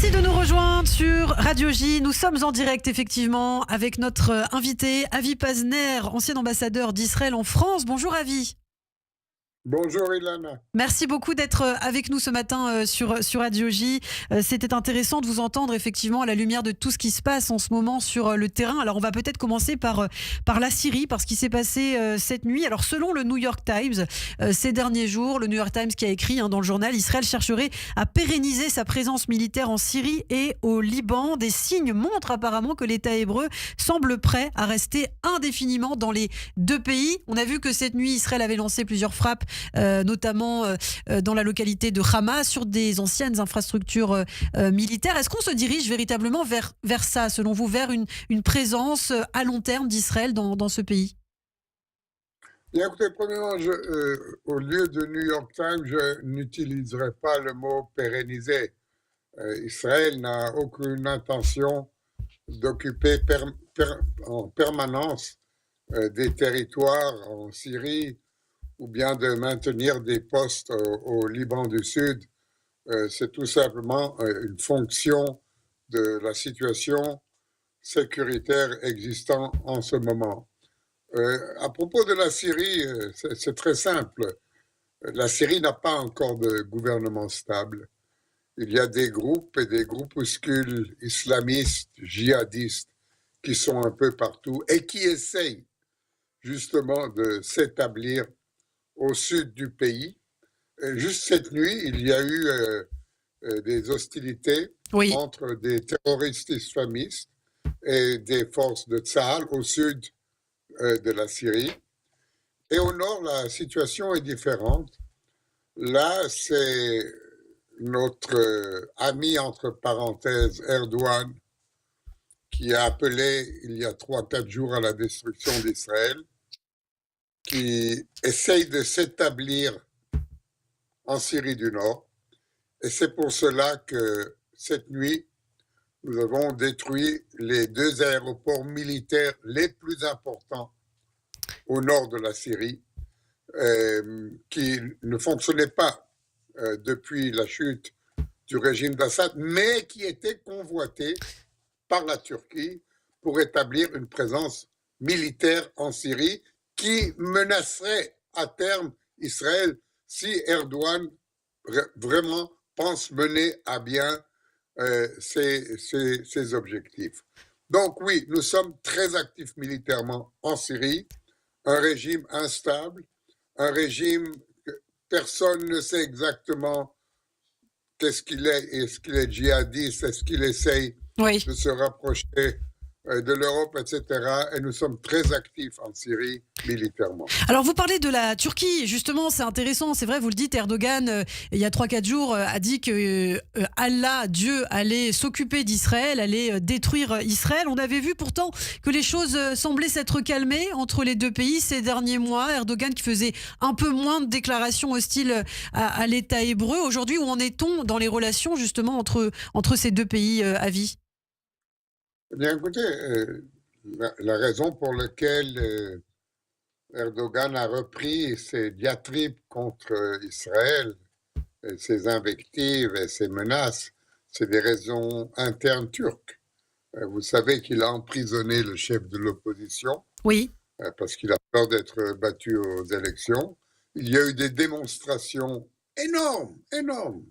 Merci de nous rejoindre sur Radio J. Nous sommes en direct effectivement avec notre invité Avi Pazner, ancien ambassadeur d'Israël en France. Bonjour Avi. Bonjour Ilana. Merci beaucoup d'être avec nous ce matin sur Radio J. C'était intéressant de vous entendre effectivement à la lumière de tout ce qui se passe en ce moment sur le terrain. Alors on va peut-être commencer par la Syrie, par ce qui s'est passé cette nuit. Alors selon le New York Times, ces derniers jours, le New York Times qui a écrit dans le journal, Israël chercherait à pérenniser sa présence militaire en Syrie et au Liban. Des signes montrent apparemment que l'État hébreu semble prêt à rester indéfiniment dans les deux pays. On a vu que cette nuit, Israël avait lancé plusieurs frappes notamment dans la localité de Hama, sur des anciennes infrastructures militaires. Est-ce qu'on se dirige véritablement vers ça, selon vous, vers une présence à long terme d'Israël dans ce pays? Bien, écoutez, premièrement, au lieu de New York Times, je n'utiliserai pas le mot pérenniser. Israël n'a aucune intention d'occuper en permanence des territoires en Syrie, ou bien de maintenir des postes au Liban du Sud. C'est tout simplement une fonction de la situation sécuritaire existant en ce moment. À propos de la Syrie, c'est très simple. La Syrie n'a pas encore de gouvernement stable. Il y a des groupes et des groupuscules islamistes, djihadistes, qui sont un peu partout et qui essayent justement de s'établir au sud du pays. Juste cette nuit, il y a eu des hostilités entre des terroristes islamistes et des forces de Tsahal au sud de la Syrie. Et au nord, la situation est différente. Là, c'est notre ami, entre parenthèses, Erdogan, qui a appelé il y a 3-4 jours à la destruction d'Israël, qui essaye de s'établir en Syrie du Nord. Et c'est pour cela que cette nuit, nous avons détruit les 2 aéroports militaires les plus importants au nord de la Syrie, qui ne fonctionnaient pas depuis la chute du régime d'Assad, mais qui étaient convoités par la Turquie pour établir une présence militaire en Syrie qui menacerait à terme Israël si Erdogan vraiment pense mener à bien ses objectifs. Donc oui, nous sommes très actifs militairement en Syrie, un régime instable, un régime que personne ne sait exactement qu'est-ce qu'il est. Est-ce qu'il est djihadiste? Est-ce qu'il essaye de se rapprocher de l'Europe, etc. Et nous sommes très actifs en Syrie militairement. Alors vous parlez de la Turquie, justement, c'est intéressant, c'est vrai, vous le dites, Erdogan, il y a 3-4 jours, a dit que Allah, Dieu, allait s'occuper d'Israël, allait détruire Israël. On avait vu pourtant que les choses semblaient s'être calmées entre les deux pays ces derniers mois. Erdogan qui faisait un peu moins de déclarations hostiles à l'État hébreu. Aujourd'hui, où en est-on dans les relations justement entre ces deux pays, Avi? Eh bien, écoutez, la raison pour laquelle Erdogan a repris ses diatribes contre Israël, et ses invectives et ses menaces, c'est des raisons internes turques. Vous savez qu'il a emprisonné le chef de l'opposition, parce qu'il a peur d'être battu aux élections. Il y a eu des démonstrations énormes,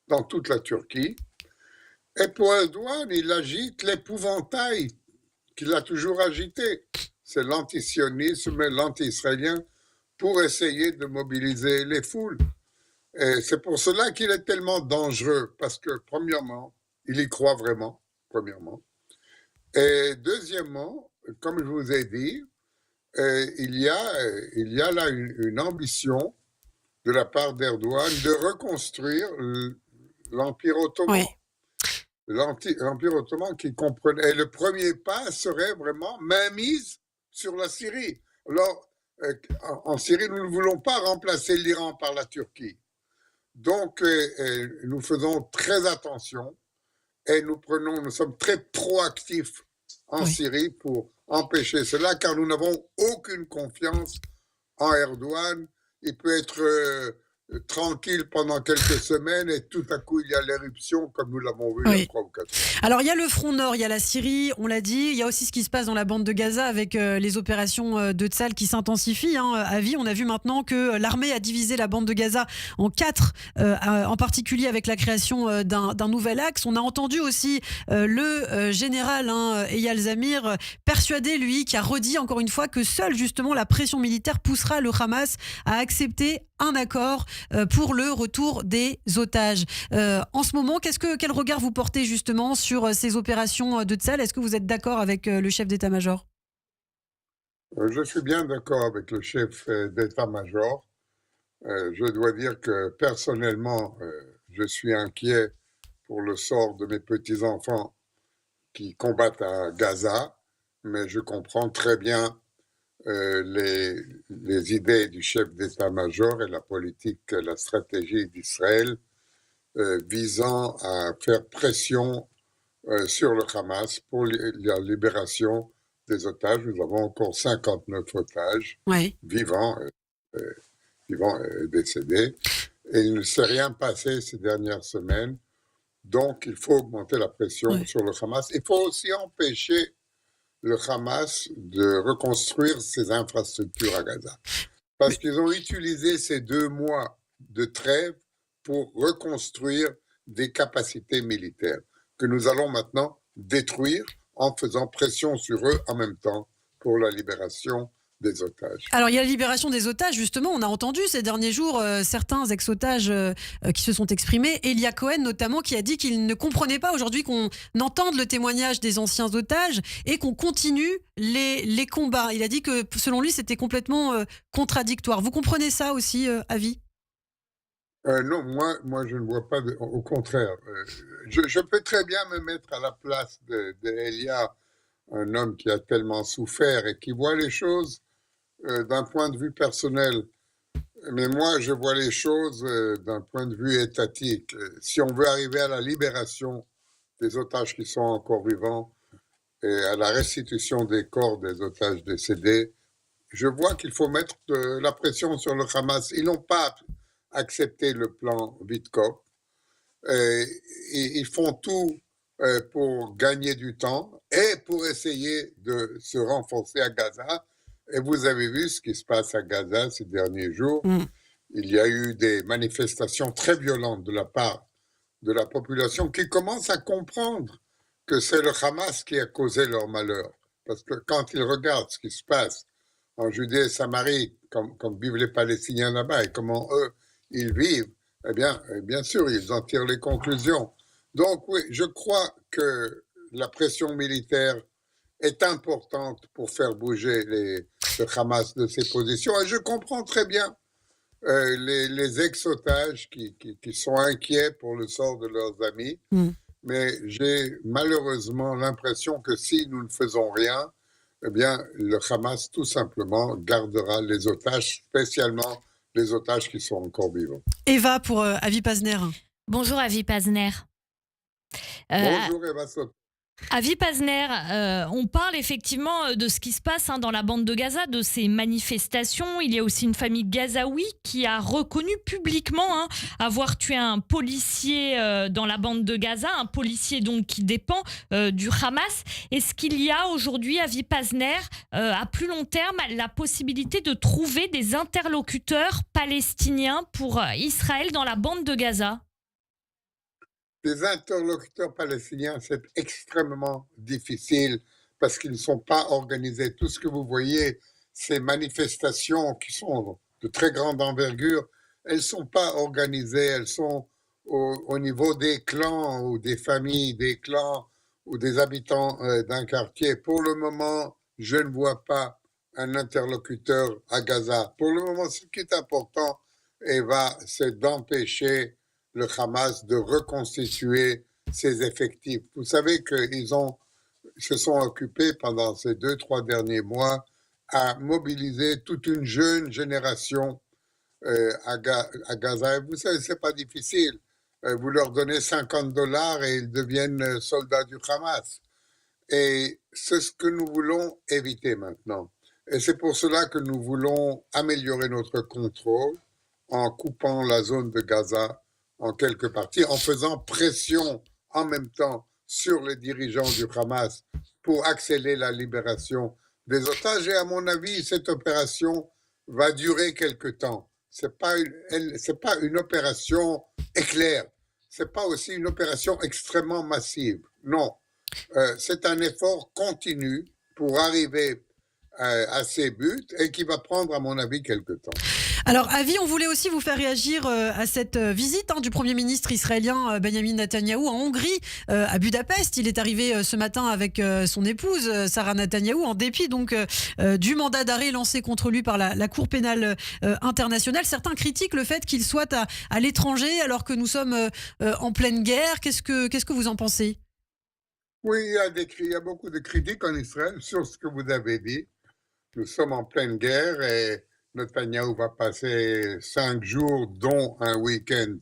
dans toute la Turquie. Et pour Erdogan, il agite l'épouvantail qu'il a toujours agité. C'est l'antisionisme, l'anti-israélien, pour essayer de mobiliser les foules. Et c'est pour cela qu'il est tellement dangereux, parce que, premièrement, il y croit vraiment, premièrement. Et deuxièmement, comme je vous ai dit, il y a là une ambition de la part d'Erdogan de reconstruire l'Empire ottoman. L'Empire ottoman qui comprenait. Et le premier pas serait vraiment mainmise sur la Syrie. Alors, en Syrie, nous ne voulons pas remplacer l'Iran par la Turquie. Donc, nous faisons très attention et nous sommes très proactifs en Syrie pour empêcher cela, car nous n'avons aucune confiance en Erdogan. Il peut être tranquille pendant quelques semaines et tout à coup il y a l'éruption comme nous l'avons vu il y a Oui. 3 ou 4 ans. Alors, il y a le front nord, il y a la Syrie, on l'a dit. Il y a aussi ce qui se passe dans la bande de Gaza avec les opérations de Tsahal qui s'intensifient. À vie, on a vu maintenant que l'armée a divisé la bande de Gaza en 4, en particulier avec la création d'un nouvel axe. On a entendu aussi le général Eyal Zamir persuadé, lui, qui a redit encore une fois que seule justement la pression militaire poussera le Hamas à accepter un accord pour le retour des otages. En ce moment, quel regard vous portez justement sur ces opérations de Tsahal? Est-ce que vous êtes d'accord avec le chef d'état-major? Je suis bien d'accord avec le chef d'état-major. Je dois dire que personnellement, je suis inquiet pour le sort de mes petits-enfants qui combattent à Gaza, mais je comprends très bien les idées du chef d'état-major et la politique, la stratégie d'Israël visant à faire pression sur le Hamas pour la libération des otages. Nous avons encore 59 otages Oui. vivants, vivants décédés, et il ne s'est rien passé ces dernières semaines. Donc, il faut augmenter la pression Ouais. sur le Hamas. Il faut aussi empêcher le Hamas de reconstruire ses infrastructures à Gaza. Parce qu'ils ont utilisé ces 2 mois de trêve pour reconstruire des capacités militaires que nous allons maintenant détruire en faisant pression sur eux en même temps pour la libération des otages. Alors, il y a la libération des otages, justement. On a entendu ces derniers jours certains ex-otages qui se sont exprimés. Elia Cohen, notamment, qui a dit qu'il ne comprenait pas aujourd'hui qu'on entende le témoignage des anciens otages et qu'on continue les combats. Il a dit que, selon lui, c'était complètement contradictoire. Vous comprenez ça aussi, Avi? Non, moi, je ne vois pas, au contraire. Je peux très bien me mettre à la place de Elia, un homme qui a tellement souffert et qui voit les choses d'un point de vue personnel. Mais moi, je vois les choses d'un point de vue étatique. Si on veut arriver à la libération des otages qui sont encore vivants et à la restitution des corps des otages décédés, je vois qu'il faut mettre de la pression sur le Hamas. Ils n'ont pas accepté le plan Wittkopf. Ils font tout pour gagner du temps et pour essayer de se renforcer à Gaza. Et vous avez vu ce qui se passe à Gaza ces derniers jours. Mm. Il y a eu des manifestations très violentes de la part de la population qui commence à comprendre que c'est le Hamas qui a causé leur malheur. Parce que quand ils regardent ce qui se passe en Judée et Samarie, comme vivent les Palestiniens là-bas et comment eux, ils vivent, bien sûr, ils en tirent les conclusions. Donc oui, je crois que la pression militaire est importante pour faire bouger le Hamas de ses positions. Et je comprends très bien les ex-otages qui sont inquiets pour le sort de leurs amis. Mm. Mais j'ai malheureusement l'impression que si nous ne faisons rien, eh bien, le Hamas, tout simplement, gardera les otages, spécialement les otages qui sont encore vivants. Eva pour Avi Pazner. Bonjour Avi Pazner. Bonjour Eva Soto. Avi Pazner, on parle effectivement de ce qui se passe dans la bande de Gaza, de ces manifestations. Il y a aussi une famille gazaoui qui a reconnu publiquement avoir tué un policier dans la bande de Gaza, un policier donc qui dépend du Hamas. Est-ce qu'il y a aujourd'hui, Avi Pazner, à plus long terme, la possibilité de trouver des interlocuteurs palestiniens pour Israël dans la bande de Gaza ? Les interlocuteurs palestiniens, c'est extrêmement difficile parce qu'ils ne sont pas organisés. Tout ce que vous voyez, ces manifestations qui sont de très grande envergure, elles ne sont pas organisées, elles sont au niveau des clans ou des familles, des clans ou des habitants d'un quartier. Pour le moment, je ne vois pas un interlocuteur à Gaza. Pour le moment, ce qui est important, Eva, c'est d'empêcher le Hamas de reconstituer ses effectifs. Vous savez qu'ils se sont occupés pendant ces 2-3 derniers mois à mobiliser toute une jeune génération à Gaza. Et vous savez, c'est pas difficile. Vous leur donnez $50 et ils deviennent soldats du Hamas. Et c'est ce que nous voulons éviter maintenant. Et c'est pour cela que nous voulons améliorer notre contrôle en coupant la zone de Gaza en quelques parties, en faisant pression en même temps sur les dirigeants du Hamas pour accélérer la libération des otages. Et à mon avis, cette opération va durer quelque temps. C'est pas une opération éclair. C'est pas aussi une opération extrêmement massive. Non, c'est un effort continu pour arriver à ces buts et qui va prendre, à mon avis, quelque temps. Alors, Avi, on voulait aussi vous faire réagir à cette visite du Premier ministre israélien Benjamin Netanyahou en Hongrie, à Budapest. Il est arrivé ce matin avec son épouse, Sarah Netanyahou, en dépit donc du mandat d'arrêt lancé contre lui par la Cour pénale internationale. Certains critiquent le fait qu'il soit à l'étranger alors que nous sommes en pleine guerre. Qu'est-ce que vous en pensez ? Oui, il y a beaucoup de critiques en Israël sur ce que vous avez dit. Nous sommes en pleine guerre et Netanyahou va passer 5 jours, dont un week-end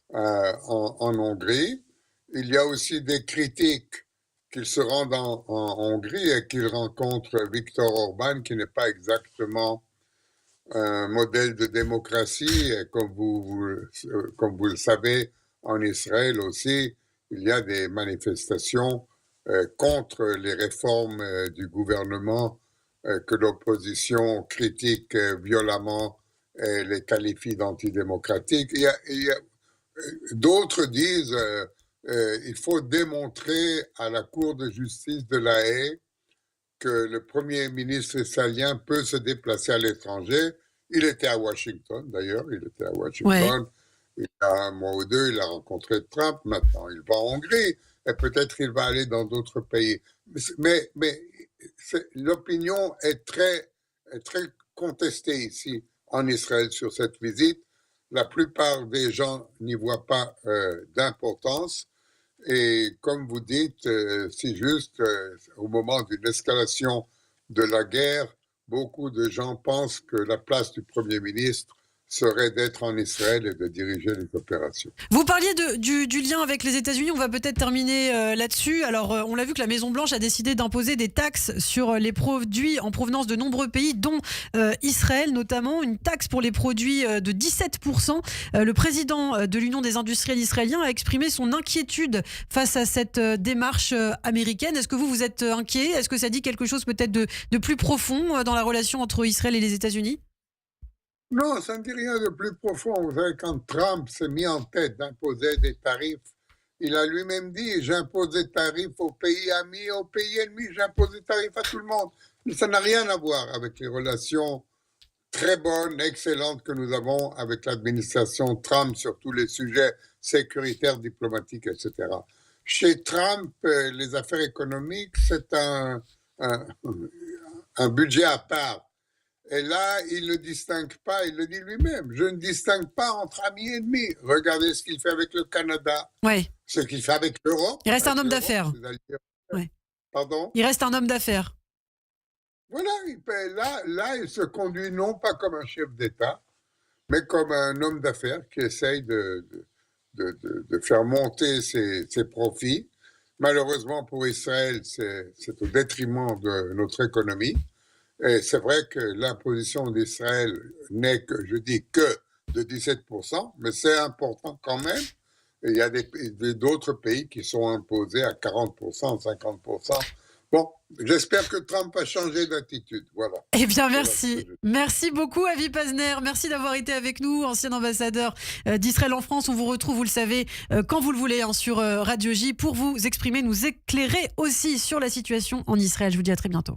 en Hongrie. Il y a aussi des critiques qu'il se rende en Hongrie et qu'il rencontre Viktor Orban, qui n'est pas exactement un modèle de démocratie. Et comme vous le savez, en Israël aussi, il y a des manifestations contre les réformes du gouvernement que l'opposition critique violemment et les qualifie d'antidémocratiques. D'autres disent il faut démontrer à la Cour de justice de La Haye que le Premier ministre israélien peut se déplacer à l'étranger. Il était à Washington, d'ailleurs, Ouais. Il y a un mois ou deux, il a rencontré Trump. Maintenant, il va en Hongrie et peut-être il va aller dans d'autres pays. Mais l'opinion est très contestée ici en Israël sur cette visite. La plupart des gens n'y voient pas d'importance. Et comme vous dites, c'est juste au moment d'une escalation de la guerre, beaucoup de gens pensent que la place du Premier ministre serait d'être en Israël et de diriger les opérations. Vous parliez du lien avec les États-Unis, on va peut-être terminer là-dessus. Alors, on l'a vu que la Maison-Blanche a décidé d'imposer des taxes sur les produits en provenance de nombreux pays, dont Israël notamment, une taxe pour les produits de 17%. Le président de l'Union des industriels israéliens a exprimé son inquiétude face à cette démarche américaine. Est-ce que vous êtes inquiet ? Est-ce que ça dit quelque chose peut-être de plus profond dans la relation entre Israël et les États-Unis ? Non, ça ne dit rien de plus profond. Vous savez, quand Trump s'est mis en tête d'imposer des tarifs, il a lui-même dit « J'impose des tarifs aux pays amis, aux pays ennemis, j'impose des tarifs à tout le monde ». Ça n'a rien à voir avec les relations très bonnes, excellentes que nous avons avec l'administration Trump sur tous les sujets sécuritaires, diplomatiques, etc. Chez Trump, les affaires économiques, c'est un budget à part. Et là, il ne distingue pas, il le dit lui-même, je ne distingue pas entre amis et ennemis. Regardez ce qu'il fait avec le Canada, Ouais. ce qu'il fait avec l'Europe. Il reste un homme l'Europe, d'affaires. c'est-à-dire- Ouais. Pardon? Il reste un homme d'affaires. Voilà, là, il se conduit non pas comme un chef d'État, mais comme un homme d'affaires qui essaye de faire monter ses profits. Malheureusement pour Israël, c'est au détriment de notre économie. Et c'est vrai que l'imposition d'Israël n'est que, je dis que de 17%, mais c'est important quand même. Et il y a d'autres pays qui sont imposés à 40%, 50%. Bon, j'espère que Trump a changé d'attitude. Voilà. Eh bien, Voilà merci. ce que je- Merci beaucoup, Avi Pazner. Merci d'avoir été avec nous, ancien ambassadeur d'Israël en France. On vous retrouve, vous le savez, quand vous le voulez, sur Radio J, pour vous exprimer, nous éclairer aussi sur la situation en Israël. Je vous dis à très bientôt.